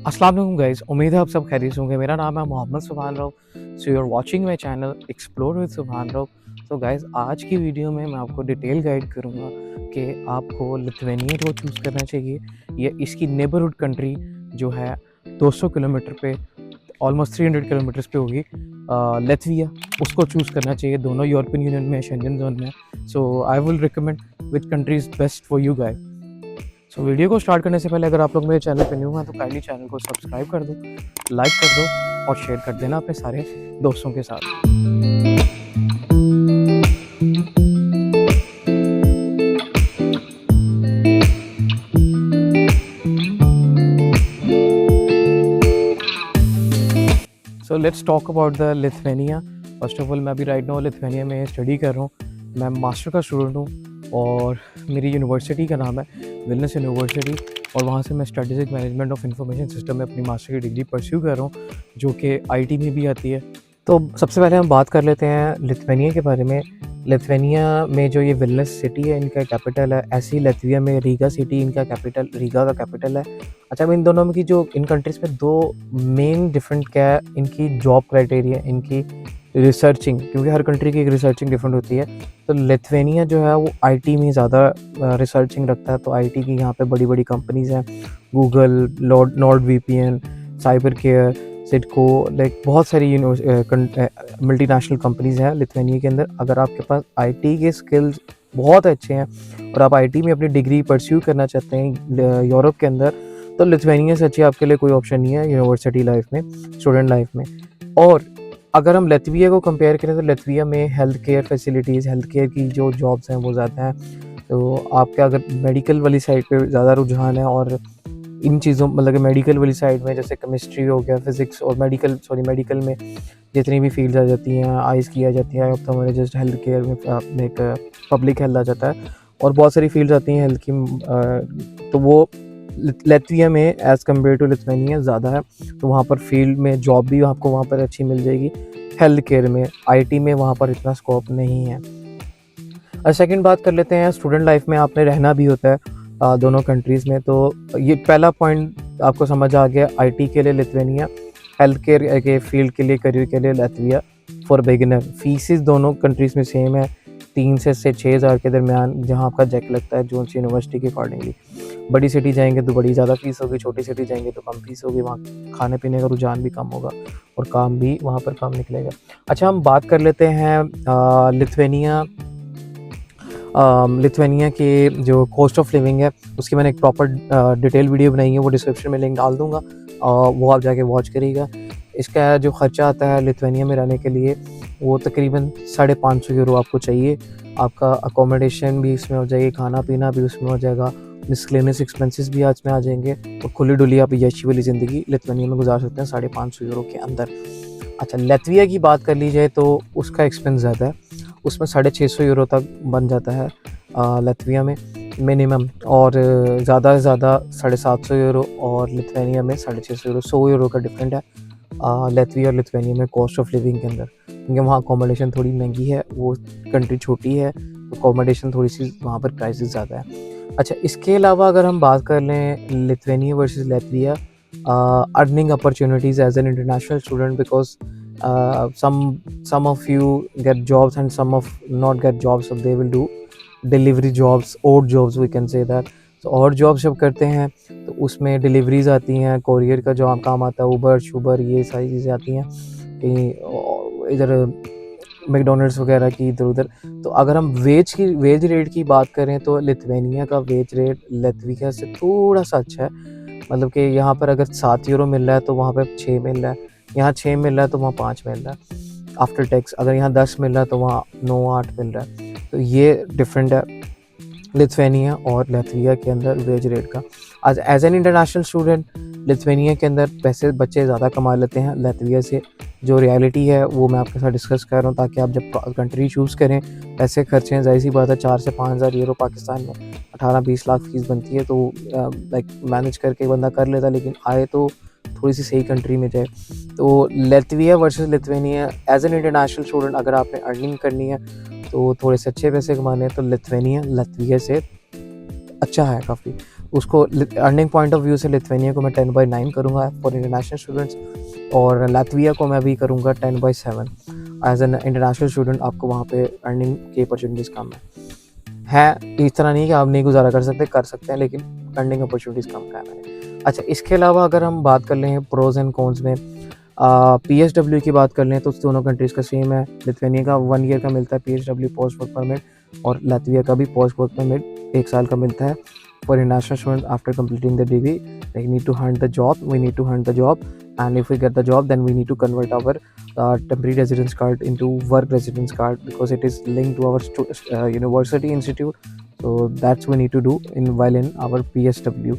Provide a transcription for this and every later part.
अस्सलाम वालेकुम गाइस, उम्मीद है आप सब खैरियत से होंगे। मेरा नाम है Mohammad Subhan Rao. So you are watching my channel explore with Subhan Rao. तो गाइस, आज की वीडियो में मैं आपको डिटेल गाइड करूँगा कि आपको लिथुआनिया को चूज़ करना चाहिए या इसकी नेबरहुड कंट्री जो है 200 किलोमीटर पे, ऑलमोस्ट 300 किलोमीटर्स पे होगी, लातविया, उसको चूज़ करना चाहिए। दोनों यूरोपियन यूनियन में, शेंजन जोन में। So I will recommend which country is best for you guys. So video को स्टार्ट करने से पहले अगर आप लोग मेरे चैनल पे न्यू हैं तो काइंडली चैनल को सब्सक्राइब कर दो, लाइक कर दो और शेयर कर देना अपने सारे दोस्तों के साथ। So let's talk about the Lithuania. First of all, मैं अभी राइट नाउ लिथुआनिया में स्टडी कर रहा हूँ। मैं मास्टर का स्टूडेंट हूँ और मेरी यूनिवर्सिटी का नाम है विलनियस यूनिवर्सिटी, और वहाँ से मैं strategic management of information system में अपनी मास्टर की डिग्री परस्यू कर रहा हूँ, जो कि आईटी में भी आती है। तो सबसे पहले हम बात कर लेते हैं लिथुआनिया के बारे में। लिथुआनिया में जो ये विलनियस सिटी है, इनका कैपिटल है। ऐसे ही लातविया में रीगा सिटी इनका कैपिटल, रीगा का कैपिटल है। अच्छा, अब इन दोनों में की जो इन कंट्रीज़ में दो मेन डिफरेंट क्या है, इनकी जॉब क्राइटेरिया, इनकी रिसर्चिंग, क्योंकि हर कंट्री की एक रिसर्चिंग डिफरेंट होती है। तो लिथुआनिया जो है वो आईटी में ज़्यादा रिसर्चिंग रखता है। तो आईटी की यहाँ पे बड़ी बड़ी कंपनीज़ हैं, Google, Nord VPN, cyber care, CIDCO, like बहुत सारी मल्टीनेशनल कंपनीज़ हैं लिथुआनिया के अंदर। अगर आपके पास आईटी के स्किल्स बहुत अच्छे हैं और आप आईटी में अपनी डिग्री परस्यू करना चाहते हैं यूरोप के अंदर, तो लिथुआनिया से अच्छी आपके लिए कोई ऑप्शन नहीं है यूनिवर्सिटी लाइफ में, स्टूडेंट लाइफ में। और अगर हम लातविया को कंपेयर करें तो लातविया में health care facilities, health care की जो जॉब्स हैं वो ज़्यादा हैं। तो आपका अगर मेडिकल वाली साइड पे ज़्यादा रुझान है और इन चीज़ों, मतलब कि मेडिकल वाली साइड में जैसे केमिस्ट्री हो गया, फिजिक्स, और मेडिकल में जितनी भी फील्ड आ जाती हैं, आइज़ की आ जाती है, ऑप्थोमेट्रिस्ट, हेल्थ केयर में एक पब्लिक हेल्थ आ जाता है, और बहुत सारी फील्ड्स आती हैं हेल्थ की। तो वो लातविया में एज़ कम्पेयर टू लिथुआनिया ज़्यादा है। तो वहाँ पर फील्ड में जॉब भी आपको वहाँ पर अच्छी मिल जाएगी। हेल्थ केयर में, आईटी में वहाँ पर इतना स्कोप नहीं है। और सेकंड बात कर लेते हैं, स्टूडेंट लाइफ में आपने रहना भी होता है दोनों कंट्रीज़ में। तो ये पहला पॉइंट आपको समझ आ गया, आईटी के लिए लिथुआनिया, हेल्थ केयर के फील्ड के लिए, करियर के लिए लातविया फॉर बिगिनर। फीसिस दोनों कंट्रीज़ में सेम है, 3 से 6,000 के दरमियान, जहाँ आपका जैक लगता है जोन सी यूनिवर्सिटी के अकॉर्डिंगली। बड़ी सिटी जाएंगे तो बड़ी ज़्यादा फीस होगी, छोटी सिटी जाएंगे तो कम फीस होगी। वहाँ खाने पीने का रुझान भी कम होगा और काम भी वहाँ पर कम निकलेगा। अच्छा, हम बात कर लेते हैं लिथुआनिया के जो कॉस्ट ऑफ लिविंग है, उसकी मैंने एक प्रॉपर डिटेल वीडियो बनाई है, वो डिस्क्रिप्शन में लिंक डाल दूँगा, वो आप जाके वॉच करिएगा। इसका जो ख़र्चा आता है लिथुआनिया में रहने के लिए, वो तकरीबन 550 यूरो आपको चाहिए। आपका अकोमोडेशन भी इसमें हो जाएगी, खाना पीना भी उसमें हो जाएगा, मिसलेनियस एक्सपेंसेस भी आज में आ जाएंगे, और खुली डुली आप यशी वाली ज़िंदगी लिथुआनिया में गुजार सकते हैं 550 यूरो के अंदर। अच्छा, लातविया की बात कर ली जाए तो उसका एक्सपेंस ज़्यादा है, उसमें 650 यूरो तक बन जाता है लातविया में मिनिमम, और ज़्यादा से ज़्यादा 750 यूरो, और लिथुआनिया में 650 यूरो, 100 यूरो का डिफरेंट है लातविया और लिथुआनिया में कॉस्ट ऑफ लिविंग के अंदर, क्योंकि वहाँ अकोमोडेशन थोड़ी महंगी है, वो कंट्री छोटी है, तो अकोमोडेशन थोड़ी सी वहाँ पर प्राइसेस ज़्यादा है। अच्छा, इसके अलावा अगर हम बात कर लें Lithuania versus Latvia, earning opportunities as an international student, because some of you get jobs and some of not get jobs, so they will do delivery jobs, odd jobs we can say that. so odd jobs जब करते हैं तो उसमें deliveries आती हैं, courier का जो काम आता है, उबर शुबर, ये सारी चीज़ें आती हैं कि इधर मैकडोनल्ड्स वगैरह की, इधर उधर। तो अगर हम वेज रेट की बात करें तो लिथुआनिया का वेज रेट लातविया से थोड़ा सा अच्छा है। मतलब कि यहाँ पर अगर 7 यूरो मिल रहा है तो वहाँ पर 6 मिल रहा है, यहाँ 6 मिल रहा है तो वहाँ 5 मिल रहा है आफ्टर टैक्स। अगर यहाँ 10 मिल रहा है तो वहाँ 9-8 मिल रहा है। तो ये डिफरेंट है लिथुआनिया और लातविया के अंदर वेज रेट का। आज as an international student Lithuania के अंदर पैसे बच्चे ज़्यादा कमा लेते हैं लातविया से। जो रियलिटी है वो मैं आपके साथ डिस्कस कर रहा हूँ, ताकि आप जब कंट्री चूज़ करें, पैसे खर्चें, जाहिर सी बात है 4 से 5,000 यूरो पाकिस्तान में 18-20 लाख फीस बनती है, तो लाइक मैनेज करके बंदा कर लेता, लेकिन आए तो थोड़ी सी सही कंट्री में जाए। तो Latvia versus Lithuania, as an international student अगर आपने अर्निंग करनी है तो थोड़े से अच्छे पैसे कमाने हैं तो लिथुआनिया लातविया से अच्छा है काफ़ी। उसको अर्निंग पॉइंट ऑफ व्यू से लिथुआनिया को मैं 10/9 करूँगा फॉर इंटरनेशनल स्टूडेंट्स, और लातविया को मैं भी करूँगा 10/7 एज एन इंटरनेशनल स्टूडेंट। आपको वहाँ पे अर्निंग की अपॉर्चुनिटीज़ कम है। इस तरह नहीं कि आप नहीं गुजारा कर सकते हैं, लेकिन अर्निंग अपॉर्चुनिटीज़ कम का है मैंने। अच्छा, इसके अलावा अगर हम बात कर लें प्रोज एंड कॉन्स में, PSW की बात कर लें तो दोनों कंट्रीज़ का सेम है। लिथुआनिया का 1 ईयर का मिलता है PSW पोस्ट वर्क परमिट, और लातविया का भी पोस्ट वर्क परमिट 1 साल का मिलता है for international student after completing the degree. They need to hunt the job, we need to hunt the job, and if we get the job then we need to convert our temporary residence card into work residence card, because it is linked to our university institute. So that's we need to do while in our PSW.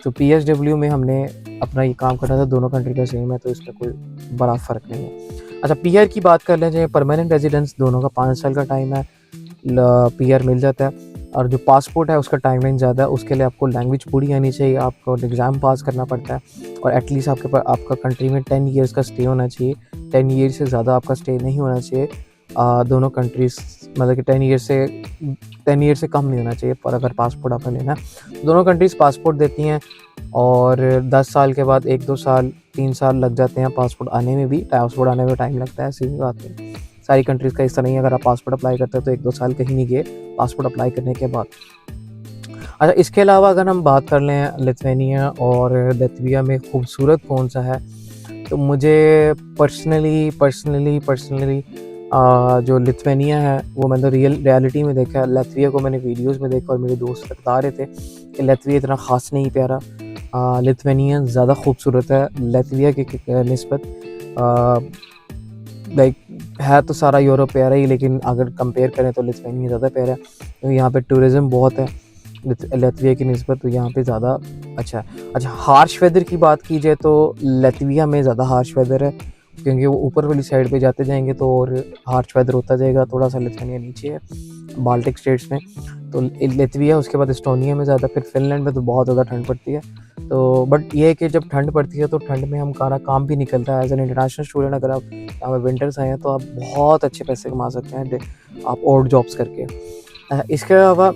तो PSW में हमने अपना ये काम करना था, दोनों country का सेम है, तो इसमें कोई बड़ा फ़र्क नहीं है। अच्छा, PR की बात कर लें, परमानेंट रेजिडेंस दोनों का 5 साल का टाइम है, PR मिल जाता है। और जो पासपोर्ट है उसका टाइमलाइन ज़्यादा है, उसके लिए आपको लैंग्वेज पूरी आनी चाहिए, आपको एग्ज़ाम पास करना पड़ता है, और एटलीस्ट आपका कंट्री में 10 ईयर्स का स्टे होना चाहिए। 10 ईयर से ज़्यादा आपका स्टे नहीं होना चाहिए। दोनों कंट्रीज़ मतलब कि 10 ईयर से कम नहीं होना चाहिए, पर अगर पासपोर्ट आपने लेना है। दोनों कंट्रीज़ पासपोर्ट देती हैं, और 10 साल के बाद 1-2 साल 3 साल लग जाते हैं पासपोर्ट आने में भी। पासपोर्ट आने में टाइम लगता है, सीधी बात है। सारी कंट्रीज़ का ऐसा नहीं है, अगर आप पासपोर्ट अप्लाई करते हो तो 1-2 साल कहीं नहीं गए पासपोर्ट अप्लाई करने के बाद। अच्छा, इसके अलावा अगर हम बात कर लें लिथुआनिया और लातविया में खूबसूरत कौन सा है, तो मुझे पर्सनली जो लिथुआनिया है वो मैंने रियलिटी में देखा है। लातविया को मैंने वीडियोस में देखा, और मेरे दोस्त बता रहे थे कि लातविया इतना ख़ास नहीं प्यारा, लिथुआनिया ज़्यादा खूबसूरत है लातविया की निस्बत। लाइक है तो सारा यूरोप प्यारा ही, लेकिन अगर कंपेयर करें तो लिथुआनिया ज़्यादा प्यारा है, क्योंकि यहाँ पे टूरिज़्म बहुत है लातविया की निस्बत, तो यहाँ पे ज़्यादा अच्छा है। अच्छा, हार्श वेदर की बात की जाए तो लातविया में ज़्यादा हार्श वेदर है, क्योंकि वो ऊपर वाली साइड पे जाते जाएंगे तो और हार्श वेदर होता जाएगा। थोड़ा सा लिथुआनिया नीचे है बाल्टिक स्टेट्स में, तो लातविया, उसके बाद एस्टोनिया में ज़्यादा, फिर फिनलैंड में तो बहुत ज़्यादा ठंड पड़ती है। तो बट ये है कि जब ठंड पड़ती है तो ठंड में हमारा काम भी निकलता है। एज एन इंटरनेशनल स्टूडेंट अगर आप यहाँ पे विंटर्स आए हैं तो आप बहुत अच्छे पैसे कमा सकते हैं आप और जॉब्स करके। इसके अलावा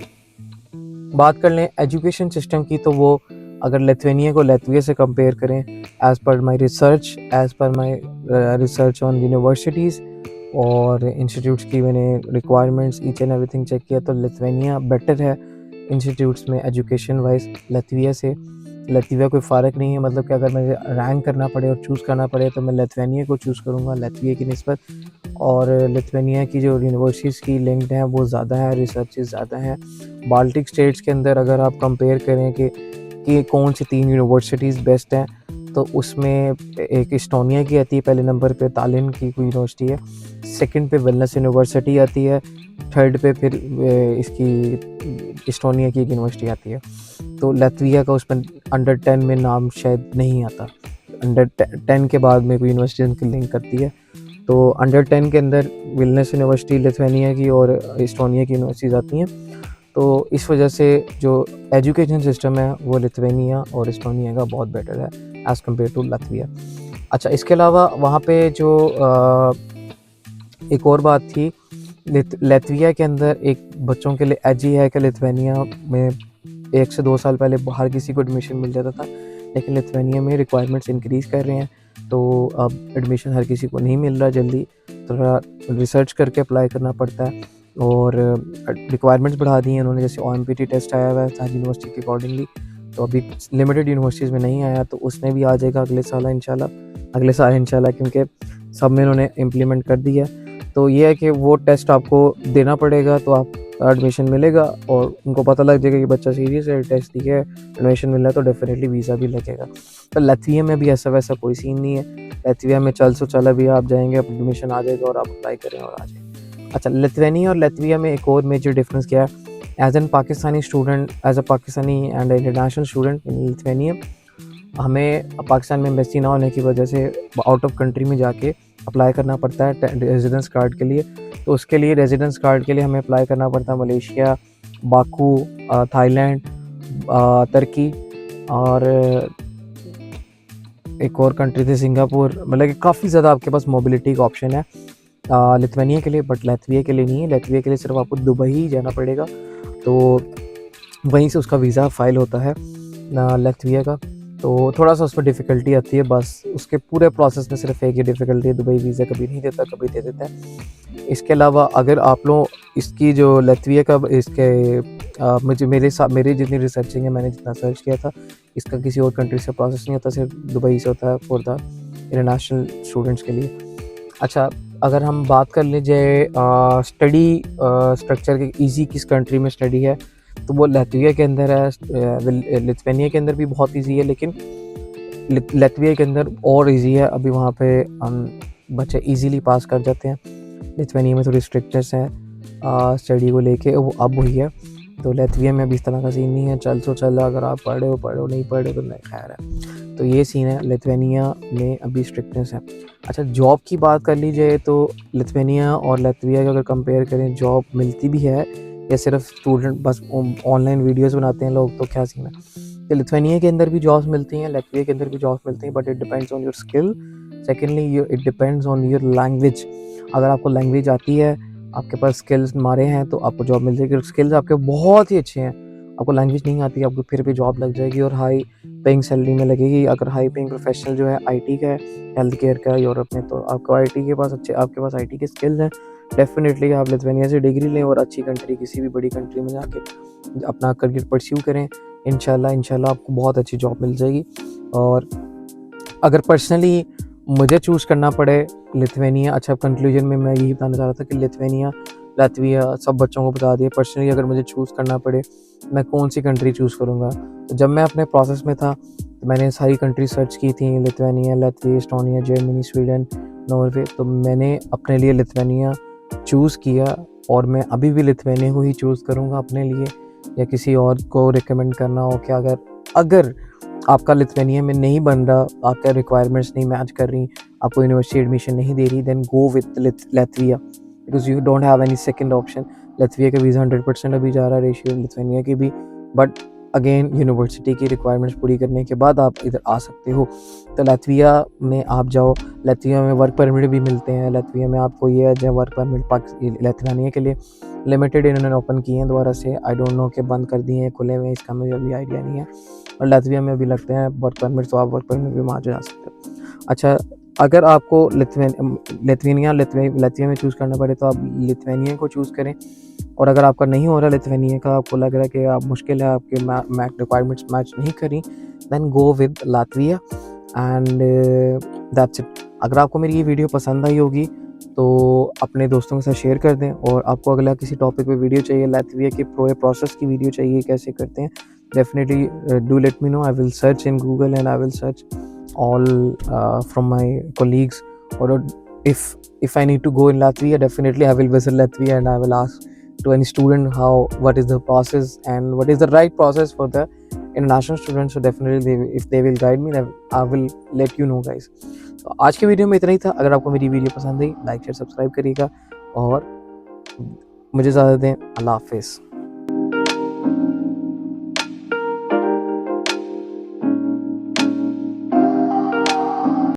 बात कर लें एजुकेशन सिस्टम की, तो वो अगर लिथुआनिया को लातविया से कंपेयर करें, as per my research on universities और इंस्टीट्यूट्स की मैंने requirements each and everything check किया, तो लिथुआनिया बेटर है इंस्टीट्यूट्स में एजुकेशन वाइज लातविया से। लातविया कोई फ़र्क नहीं है, मतलब कि अगर मुझे रैंक करना पड़े और चूज़ करना पड़े तो मैं लिथुआनिया को चूज़ करूँगा लातविया की निस्बत। और लिथुआनिया की जो यूनिवर्सिटीज़ की लिंक्ड हैं वो ज़्यादा है, रिसर्चेस ज़्यादा हैं। बाल्टिक स्टेट्स के अंदर अगर आप कंपेयर करें कि कौन सी 3 यूनिवर्सिटीज़ बेस्ट हैं, तो उसमें एक एस्टोनिया की आती है पहले नंबर पे, तालिन की कोई यूनिवर्सिटी है, सेकंड पे विल्नियस यूनिवर्सिटी आती है, थर्ड पे फिर इसकी एस्टोनिया की एक यूनिवर्सिटी आती है। तो लातविया का उसमें अंडर 10 में नाम शायद नहीं आता, अंडर 10 के बाद में कोई यूनिवर्सिटी उनकी लिंक करती है। तो अंडर 10 के अंदर विल्नियस यूनिवर्सिटी लिथुआनिया की और एस्टोनिया की यूनिवर्सिटीज़ आती हैं। तो इस वजह से जो एजुकेशन सिस्टम है वो लिथुआनिया और एस्टोनिया का बहुत बेटर है एज़ कम्पेयर टू लातविया। अच्छा, इसके अलावा वहाँ पे जो एक और बात थी, लातविया के अंदर एक बच्चों के लिए एज है कि लिथुआनिया में 1 से 2 साल पहले हर किसी को एडमिशन मिल जाता था, लेकिन लिथुआनिया में रिक्वायरमेंट्स इंक्रीज़ कर रहे हैं, तो अब एडमिशन हर किसी को नहीं मिल रहा जल्दी, थोड़ा रिसर्च करके अप्लाई करना पड़ता है, और रिक्वायरमेंट्स बढ़ा दी हैं उन्होंने। जैसे OMPT टेस्ट आया हुआ है हर यूनिवर्सिटी के अकॉर्डिंगली, तो अभी लिमिटेड यूनिवर्सिटीज़ में नहीं आया, तो उसमें भी आ जाएगा अगले साल इंशाल्लाह, क्योंकि सब में उन्होंने इम्प्लीमेंट कर दिया। तो ये है कि वो टेस्ट आपको देना पड़ेगा, तो आप एडमिशन मिलेगा, और उनको पता लग जाएगा कि बच्चा सीरियस है, टेस्ट दिया है, एडमिशन मिला है, तो डेफिनेटली वीज़ा भी लगेगा। तो लातविया में भी ऐसा वैसा कोई सीन नहीं है। लातविया में चल भी आप जाएंगे, एडमिशन आ जाएगा और आप अप्लाई करें और आ जाएगा। अच्छा, लिथुआनिया और लातविया में एक और मेजर डिफरेंस क्या है, as a Pakistani and international student in Lithuania, हमें पाकिस्तान में एम्बेसी ना होने की वजह से आउट ऑफ कंट्री में जाके अप्लाई करना पड़ता है रेजिडेंस कार्ड के लिए। तो उसके लिए रेजिडेंस कार्ड के लिए हमें अप्लाई करना पड़ता है मलेशिया, बाकू, थाईलैंड, तुर्की, और एक और कंट्री थी सिंगापुर। मतलब कि काफ़ी ज़्यादा आपके पास मोबिलिटी का ऑप्शन है लिथुआनिया के लिए, बट लातविया के लिए नहीं है। लातविया के लिए सिर्फ आपको दुबई ही जाना पड़ेगा, तो वहीं से उसका वीज़ा फाइल होता है। लातविया का। तो थोड़ा सा उसमें डिफ़िकल्टी आती है, बस उसके पूरे प्रोसेस में सिर्फ एक ही डिफ़िकल्टी है, दुबई वीज़ा कभी नहीं देता, कभी दे देता है। इसके अलावा अगर आप लोग इसकी जो लातविया का मेरी जितनी रिसर्चिंग है, मैंने जितना सर्च किया था, इसका किसी और कंट्री से प्रोसेस नहीं होता, सिर्फ दुबई से होता है फॉर द इंटरनेशनल स्टूडेंट्स के लिए। अच्छा, अगर हम बात कर लीजिए स्टडी स्ट्रक्चर के ईज़ी किस कंट्री में स्टडी है, तो वो लातविया के अंदर है। लिथुआनिया के अंदर भी बहुत ईज़ी है, लेकिन लातविया के अंदर और ईज़ी है। अभी वहाँ पे बच्चे ईज़िली पास कर जाते हैं। लिथुआनिया में थोड़ी स्ट्रिक्टनेस है स्टडी को लेके, वो अब हुई है। तो लातविया में अभी इस तरह का सीन नहीं है, चल सो चल, अगर आप पढ़ो, नहीं पढ़े तो नहीं, खैर है। तो ये सीन है, लिथुआनिया में अभी स्ट्रिक्टनेस है। अच्छा, जॉब की बात कर लीजिए तो लिथुआनिया और लातविया का अगर कंपेयर करें, जॉब मिलती भी है या सिर्फ स्टूडेंट बस ऑनलाइन वीडियोस बनाते हैं लोग, तो क्या सीन है। तो लिथुआनिया के अंदर भी जॉब्स मिलती हैं, लातविया के अंदर भी जॉब्स मिलती हैं, but it depends on your skill. Secondly it depends on your language. अगर आपको लैंग्वेज आती है, आपके पास स्किल्स मारे हैं, तो आपको जॉब मिल जाएगी। स्किल्स आपके बहुत ही अच्छे हैं, आपको लैंग्वेज नहीं आती, आपको फिर भी जॉब लग जाएगी और हाई पेइंग सैलरी में लगेगी। अगर हाई पेइंग प्रोफेशनल जो है आईटी का है, हेल्थ केयर का है यूरोप में, तो आपको आपके पास आईटी के स्किल्स हैं, डेफिनेटली आप लिथुआनिया से डिग्री लें और अच्छी कंट्री, किसी भी बड़ी कंट्री में जाके अपना करियर परस्यू करें। इंशाल्लाह आपको बहुत अच्छी जॉब मिल जाएगी। और अगर पर्सनली मुझे चूज़ करना पड़े लिथुआनिया, अच्छा कंक्लूजन में मैं यही बताना चाह रहा था कि लिथुआनिया, लातविया सब बच्चों को बता दिया। पर्सनली अगर मुझे चूज़ करना पड़े, मैं कौन सी कंट्री चूज़ करूँगा, तो जब मैं अपने प्रोसेस में था तो मैंने सारी कंट्री सर्च की थी, Lithuania, Latvia, Estonia, Germany, Sweden, Norway. तो मैंने अपने लिए लिथुआनिया चूज़ किया और मैं अभी भी लिथुआनिया को ही चूज़ करूँगा अपने लिए, या किसी और को रिकमेंड करना हो कि अगर आपका लिथुआनिया में नहीं बन रहा, आपका रिक्वायरमेंट्स नहीं मैच कर रही, आपको यूनिवर्सिटी एडमिशन नहीं दे रही, then go with Latvia, because you don't have any second option. Latvia का वीज़ा 100% अभी जा रहा है, रेशियो लिथुआनिया की भी, बट अगेन यूनिवर्सिटी की रिक्वायरमेंट्स पूरी करने के बाद आप इधर आ सकते हो। तो लातविया में आप जाओ, लातविया में वर्क परमिट भी मिलते हैं। लातविया में आपको ये है जो वर्क परमिट लिथुआनिया के लिए लिमिटेड इन्होंने ओपन किए हैं दोबारा से, आई डोंट नो कि बंद कर दिए हैं, खुले हुए, इसका मुझे अभी आइडिया नहीं है। और लातविया में अभी लगते हैं वर्क परमिट, तो आप वर्क परमिट भी वहाँ जा सकते हो। अच्छा, अगर आपको लातविया में चूज़ करना पड़े तो आप लिथुआनिया को चूज़ करें। और अगर आपका नहीं हो रहा लिथुआनिया का, आपको लग रहा है कि आप मुश्किल है, आपके रिक्वायरमेंट्स मैच नहीं करी, then go with Latvia and that's it. अगर आपको मेरी ये वीडियो पसंद आई होगी तो अपने दोस्तों के साथ शेयर कर दें, और आपको अगला किसी टॉपिक पे वीडियो चाहिए, लातविया के पूरे प्रोसेस की वीडियो चाहिए कैसे करते हैं, definitely do let me know. I will search in Google and I will search all from my colleagues, or if I need to go in Latvia, definitely I will visit Latvia and I will ask to any student what is the process and what is the right process for the international students. So definitely if they will guide me, then I will let you know guys. तो आज की video में इतना ही था। अगर आपको मेरी video पसंद आई, लाइक शेयर सब्सक्राइब करिएगा और मुझे ज़्यादा दें। अल्लाह हाफिज़।